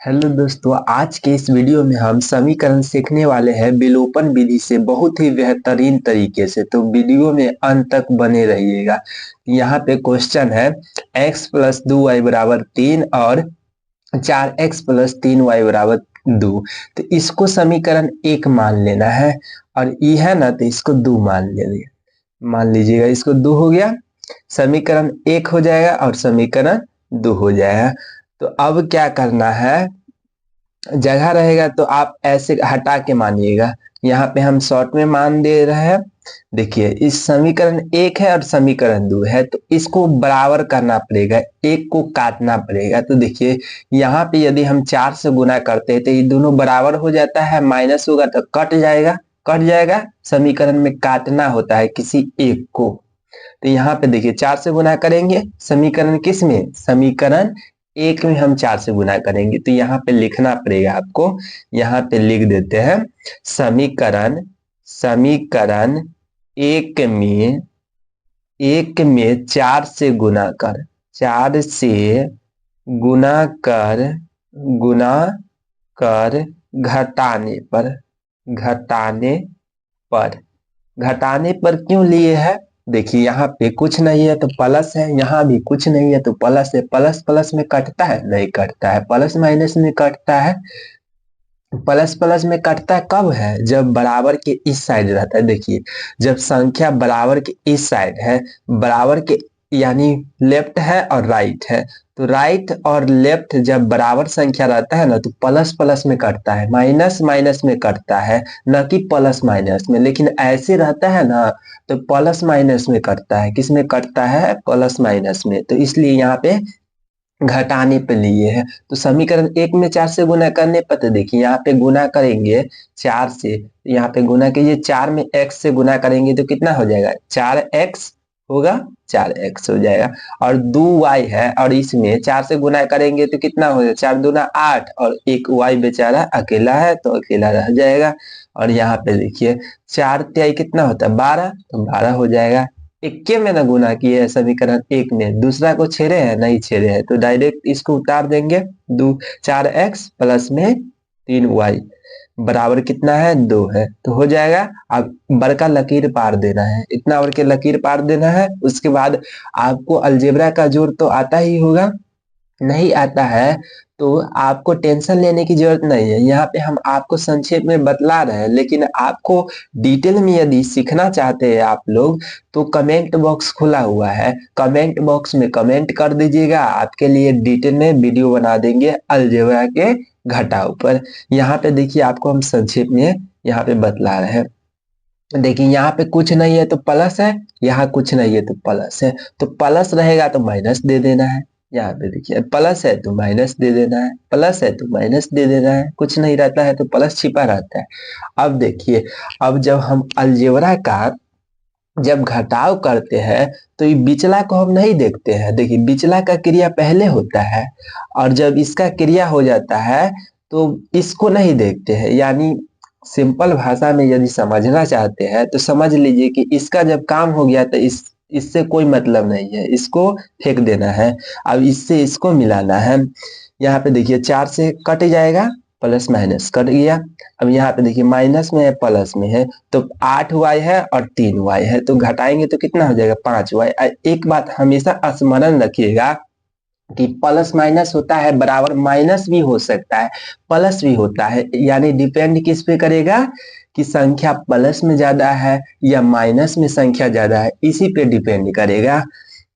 Hello दोस्तों, आज के इस वीडियो में हम समीकरण सीखने वाले हैं विलोपन विधि से बहुत ही बेहतरीन तरीके से। तो वीडियो में अंत तक बने रहिएगा। यहाँ पे क्वेश्चन है x प्लस 2y बराबर 3 और 4x प्लस 3y बराबर 2। तो इसको समीकरण एक मान लेना है और ये है ना, तो इसको 2 मान लीजिएगा। इसको 2 हो गया, समीकरण एक हो जाएगा और समीकरण 2 हो जाएगा। तो अब क्या करना है, जगह रहेगा तो आप ऐसे हटा के मानिएगा। यहाँ पे हम शॉर्ट में मान दे रहे हैं। देखिए, इस समीकरण एक है और समीकरण 2 है, तो इसको बराबर करना पड़ेगा, एक को काटना पड़ेगा। तो देखिए, यहाँ पे यदि हम 4 से गुना करते हैं तो ये दोनों बराबर हो जाता है, माइनस होगा तो कट जाएगा। समीकरण में काटना होता है किसी एक को। तो यहाँ पे देखिए, 4 से गुना करेंगे समीकरण किस में, समीकरण एक में हम 4 से गुना करेंगे। तो यहाँ पे लिखना पड़ेगा आपको, यहाँ पे लिख देते हैं समीकरण समीकरण एक में 4 से गुना कर, 4 से गुना कर घटाने पर क्यों लिए है। देखिए, यहाँ पे कुछ नहीं है तो प्लस है, यहाँ भी कुछ नहीं है तो प्लस है। प्लस प्लस में कटता है, नहीं कटता है। प्लस माइनस में कटता है, प्लस प्लस में कटता कब है, जब बराबर के इस साइड रहता है। देखिए, जब संख्या बराबर के इस साइड है, बराबर के यानी लेफ्ट है और राइट है, तो राइट और लेफ्ट जब बराबर संख्या रहता है ना, तो प्लस प्लस में कटता है, माइनस माइनस में कटता है, न कि प्लस माइनस में। लेकिन ऐसे रहता है ना, तो प्लस माइनस में कटता है। किस में कटता है, प्लस माइनस में। तो इसलिए यहाँ पे घटाने पे लिए है। तो समीकरण एक में 4 से गुना करने पर, तो देखिए यहाँ पे गुना करेंगे 4 से, यहाँ पे गुना कीजिए, 4 में x से गुना करेंगे तो कितना हो जाएगा, 4x होगा, 4x हो जाएगा। और 2y है और इसमें 4 से गुना करेंगे तो कितना हो जाएगा, 4 दूना 8 और एक y बेचारा अकेला है तो अकेला रह जाएगा। और यहाँ पे देखिए, 4 तिहाई कितना होता है, 12, तो 12 हो जाएगा। इक्के में ना गुना किए है समीकरण एक में, दूसरा को छेड़े हैं, नहीं छेड़े हैं, तो डायरेक्ट इसको उतार देंगे। 4x प्लस में 3y बराबर कितना है, 2 है, तो हो जाएगा। अब बड़का लकीर पार देना है, इतना बड़ के लकीर पार देना है। उसके बाद आपको अलजेब्रा का जोड़ तो आता ही होगा, नहीं आता है तो आपको टेंशन लेने की जरूरत नहीं है। यहाँ पे हम आपको संक्षेप में बतला रहे हैं, लेकिन आपको डिटेल में यदि सीखना चाहते हैं आप लोग, तो कमेंट बॉक्स खुला हुआ है, कमेंट बॉक्स में कमेंट कर दीजिएगा, आपके लिए डिटेल में वीडियो बना देंगे अलजेब्रा के घटाव पर। यहाँ पे देखिए, आपको हम संक्षेप में यहाँ पे बतला रहे हैं। देखिए, यहाँ पे कुछ नहीं है तो प्लस है, यहाँ कुछ नहीं है तो प्लस है, तो प्लस रहेगा तो माइनस दे देना है। यहाँ पे देखिए, प्लस है तो माइनस दे देना है, प्लस है तो माइनस दे देना है, कुछ नहीं रहता है तो प्लस छिपा रहता है। अब देखिए, अब जब हम अलजेब्रा का जब घटाव करते हैं तो ये बिचला को हम नहीं देखते हैं। देखिए, बिचला का क्रिया पहले होता है और जब इसका क्रिया हो जाता है तो इसको नहीं देखते हैं। यानी सिंपल भाषा में यदि समझना चाहते हैं तो समझ लीजिए कि इसका जब काम हो गया तो इससे कोई मतलब नहीं है, इसको फेंक देना है। अब इससे इसको मिलाना है। यहाँ पे देखिए, 4 से कट जाएगा, प्लस माइनस कट गया। अब यहाँ पे देखिए, माइनस में है प्लस में है, तो 8y है और 3y है, तो घटाएंगे तो कितना हो जाएगा, 5y। एक बात हमेशा स्मरण रखिएगा कि प्लस माइनस होता है बराबर, माइनस भी हो सकता है, प्लस भी होता है। यानी डिपेंड किस पे करेगा कि संख्या प्लस में ज्यादा है या माइनस में संख्या ज्यादा है, इसी पे डिपेंड करेगा।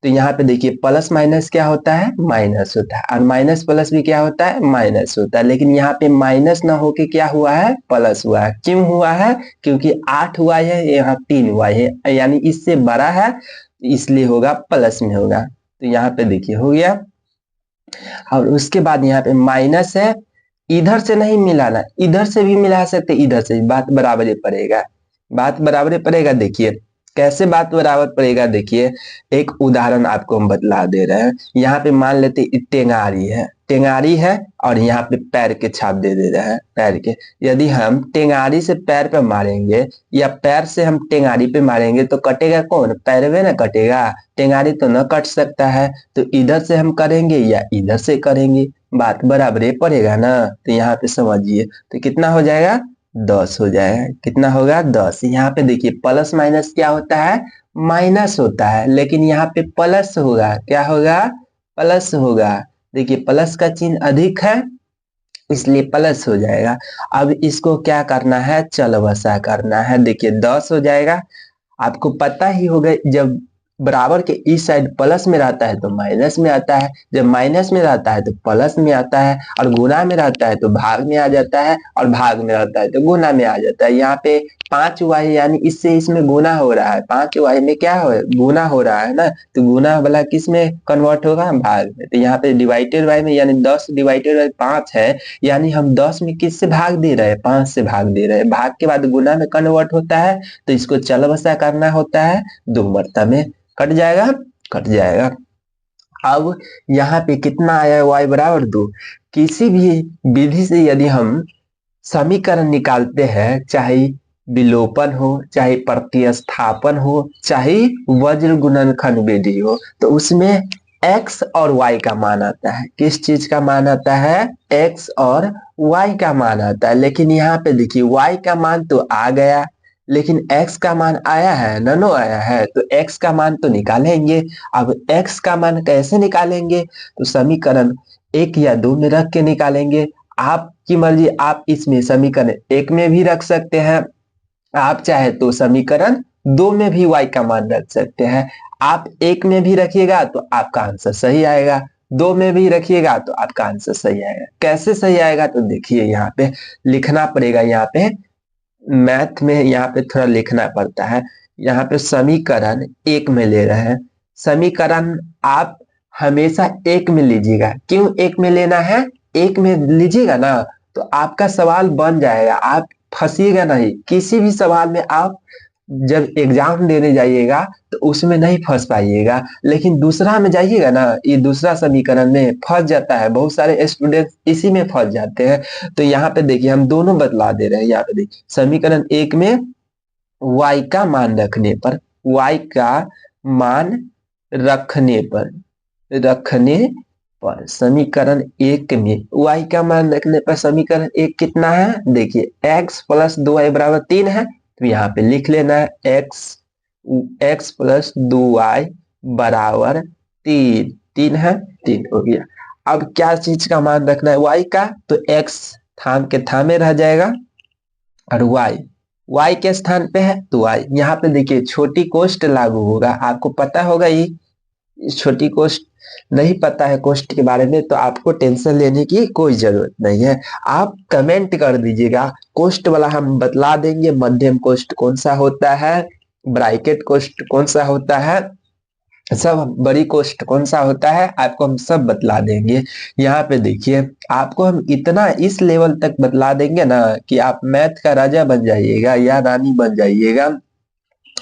तो यहाँ पे देखिए, प्लस माइनस क्या होता है, माइनस होता है, और माइनस प्लस भी क्या होता है, माइनस होता है। लेकिन यहाँ पे माइनस ना होके क्या हुआ है, प्लस हुआ है। क्यों हुआ है, क्योंकि 8y है, यहाँ 3y है, यानी इससे बड़ा है, इसलिए होगा प्लस में होगा। तो यहाँ पे देखिए हो गया। और उसके बाद यहाँ पे माइनस है, इधर से नहीं मिलाना, इधर से भी मिला सकते, इधर से बात बराबर ही पड़ेगा, बात बराबर ही पड़ेगा। देखिए कैसे बात बराबर पड़ेगा, देखिए एक उदाहरण आपको हम बतला दे रहे हैं। यहाँ पे मान लेते टेंगारी है और यहाँ पे पैर के छाप दे रहे हैं, पैर के। यदि हम टेंगारी से पैर पे मारेंगे या पैर से हम टेंगारी पे मारेंगे तो कटेगा कौन, पैर में ना कटेगा, टेंगारी तो न कट सकता है। तो इधर से हम करेंगे या इधर से करेंगे, बात बराबर ये पड़ेगा ना, तो यहाँ पे समझिए तो कितना हो जाएगा 10 हो जाएगा। कितना होगा 10। यहाँ पे देखिए प्लस माइनस क्या होता है, माइनस होता है, लेकिन यहाँ पे प्लस होगा, क्या होगा प्लस होगा। देखिए प्लस का चिन्ह अधिक है इसलिए प्लस हो जाएगा। अब इसको क्या करना है, चल बसा करना है। देखिए 10 हो जाएगा। आपको पता ही होगा जब बराबर के इस साइड प्लस में रहता है तो माइनस में आता है, जब माइनस में रहता है तो प्लस में आता है, और गुना में रहता है तो भाग में आ जाता है, और भाग में रहता है तो गुना में आ जाता है। यहाँ पे 5y यानी इससे इसमें गुना हो रहा है, 5y में क्या हो गुना हो रहा है ना, तो गुना वाला किस में कन्वर्ट होगा, भाग में। तो यहाँ पे डिवाइडेड बाय में यानी 10 डिवाइडेड बाय 5 है, यानी हम 10 में किससे भाग दे रहे हैं, 5 से भाग दे रहे हैं। भाग के बाद गुना में कन्वर्ट होता है, तो इसको चल बसा करना होता है, दो मरता में कट जाएगा, कट जाएगा। अब यहाँ पे कितना आया, y बराबर 2। किसी भी विधि से यदि हम समीकरण निकालते हैं, चाहे विलोपन हो, चाहे प्रतिस्थापन हो, चाहे वज्र गुणनखंड विधि हो, तो उसमें x और y का मान आता है। किस चीज का मान आता है, x और y का मान आता है। लेकिन यहाँ पे देखिए y का मान तो आ गया, लेकिन x का मान आया है, ननो आया है, तो x का मान तो निकालेंगे। अब x का मान कैसे निकालेंगे, तो समीकरण 1 या 2 में रख के निकालेंगे। आपकी मर्जी, आप इसमें समीकरण 1 में भी रख सकते हैं, आप चाहे तो समीकरण 2 में भी y का मान रख सकते हैं। आप 1 में भी रखिएगा तो आपका आंसर सही आएगा, 2 में भी रखिएगा तो आपका आंसर सही आएगा। कैसे सही आएगा, तो देखिए यहाँ पे लिखना पड़ेगा, यहाँ पे मैथ में यहाँ पे थोड़ा लिखना पड़ता है। यहाँ पे समीकरण 1 में ले रहे हैं, समीकरण आप हमेशा 1 में लीजिएगा। क्यों 1 में लेना है, 1 में लीजिएगा ना तो आपका सवाल बन जाएगा, आप फंसिएगा नहीं। किसी भी सवाल में आप जब एग्जाम देने जाइएगा तो उसमें नहीं फंस पाइएगा, लेकिन दूसरा में जाइएगा ना, ये दूसरा समीकरण में फंस जाता है, बहुत सारे स्टूडेंट इसी में फंस जाते हैं। तो यहाँ पे देखिए हम दोनों बदला दे रहे हैं। यहाँ पे देखिए समीकरण 1 में y का मान रखने पर, y का मान रखने पर समीकरण 1 में y का मान रखने पर समीकरण 1 कितना है, देखिए x प्लस 2y बराबर 3 है, तो यहाँ पे लिख लेना है x प्लस 2y बराबर 3, 3 है, 3 हो गया। अब क्या चीज का मान रखना है, y का, तो x थाम के थामे रह जाएगा, और y के स्थान पे है तो y। यहाँ पे देखिए छोटी कोष्ट लागू होगा, आपको पता होगा ही। छोटी कोष्ट नहीं पता है कोष्ट के बारे में तो आपको टेंशन लेने की कोई जरूरत नहीं है, आप कमेंट कर दीजिएगा। कोष्ट वाला हम बतला देंगे, मध्यम कोष्ट कौन सा होता है, ब्रैकेट कोष्ट कौन सा होता है, सब बड़ी कोष्ट कौन सा होता है, आपको हम सब बतला देंगे। यहाँ पे देखिए आपको हम इतना इस लेवल तक बतला देंगे ना कि आप मैथ का राजा बन जाइएगा या रानी बन जाइएगा।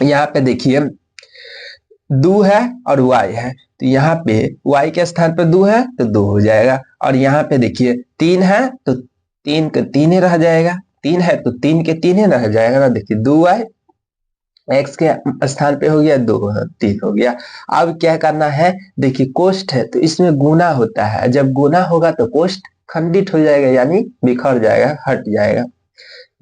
यहाँ पे देखिए 2 है और y है, तो यहाँ पे y के स्थान पर 2 है तो 2 हो जाएगा, और यहाँ पे देखिए 3 है तो 3 के 3 ही रह जाएगा, 3 है तो 3 के 3 ही रह जाएगा ना। देखिए 2y x के स्थान पे हो गया 2, 3 हो गया। अब क्या करना है, देखिए कोष्ट है तो इसमें गुना होता है, जब गुना होगा तो कोष्ट खंडित हो जाएगा, यानी बिखर जाएगा, हट जाएगा।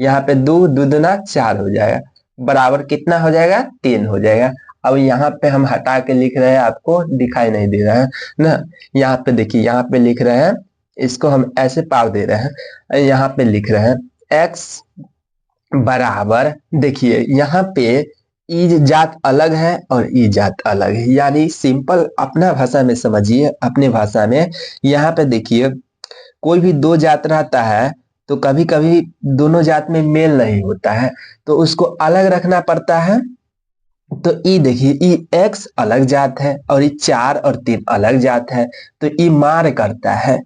यहाँ पे 2 दूना 4 हो जाएगा, बराबर कितना हो जाएगा, 3 हो जाएगा। अब यहाँ पे हम हटा के लिख रहे हैं, आपको दिखाई नहीं दे रहा है ना। यहाँ पे देखिए, यहाँ पे लिख रहे हैं, इसको हम ऐसे पार दे रहे हैं, यहाँ पे लिख रहे हैं x बराबर, देखिए यहाँ पे ई जात अलग है और ई जात अलग है, यानी सिंपल अपना भाषा में समझिए, अपने भाषा में। यहाँ पे देखिए कोई भी दो जात रहता है तो कभी कभी दोनों जात में मेल नहीं होता है, तो उसको अलग रखना पड़ता है। तो ई देखिए, ई x अलग जात है और ई 4 और 3 अलग जात है, तो ई मार करता है,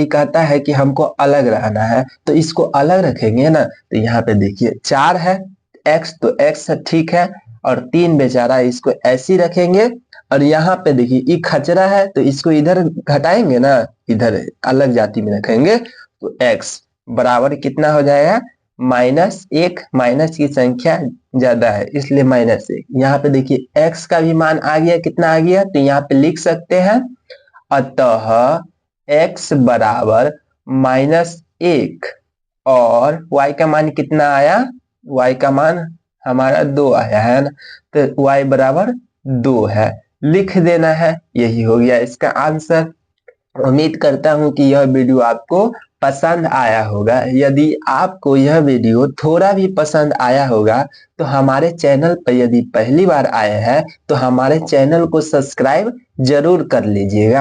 कहता है कि हमको अलग रहना है, तो इसको अलग रखेंगे ना। तो यहाँ पे देखिए 4 है x तो x है, ठीक है, और 3 बेचारा, इसको ऐसे ही रखेंगे। और यहाँ पे देखिए ई खचरा है तो इसको इधर घटाएंगे ना, इधर अलग जाति में रखेंगे, तो x बराबर कितना हो जाएगा, -1। माइनस की संख्या ज्यादा है इसलिए -1। यहाँ पे देखिए x का भी मान आ गया, कितना आ गया, तो यहाँ पे लिख सकते हैं अतः x बराबर -1 और y का मान कितना आया, y का मान हमारा 2 आया है ना, तो y बराबर 2 है, लिख देना है। यही हो गया इसका आंसर। उम्मीद करता हूं कि यह वीडियो आपको पसंद आया होगा। यदि आपको यह वीडियो थोड़ा भी पसंद आया होगा तो हमारे चैनल पर यदि पहली बार आए हैं तो हमारे चैनल को सब्सक्राइब जरूर कर लीजिएगा।